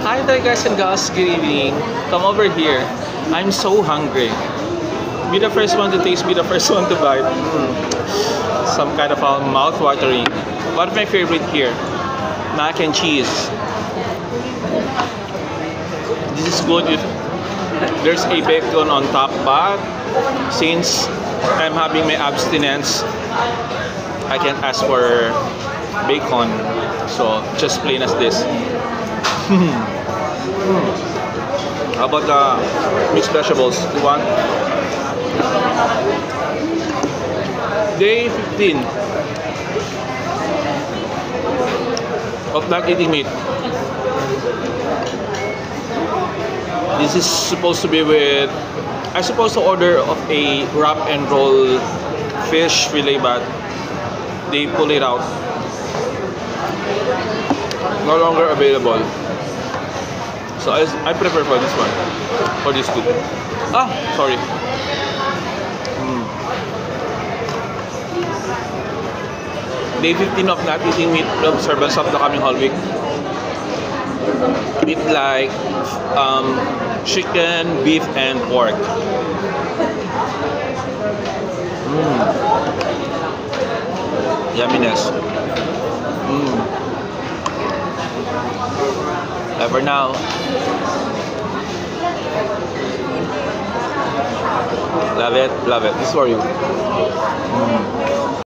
Hi there guys and gals, good evening. Come over here. I'm so hungry. Be the first one to taste, be the first one to bite. Some kind of mouth-watering. One of my favorite here, mac and cheese. This is good if there's a bacon on top, but since I'm having my abstinence, I can't ask for bacon. So just plain as this. How about the mixed vegetables? You want? Day 15 of not eating meat. This is supposed to be with, I'm supposed to order of a wrap and roll fish fillet, but they pull it out. No longer available. So I prefer for this one, for this two. Sorry. Day 15 of not eating meat observance of the coming whole week. Eat like chicken, beef, and pork. Yumminess. Ever now. Love it, love it. This is for you.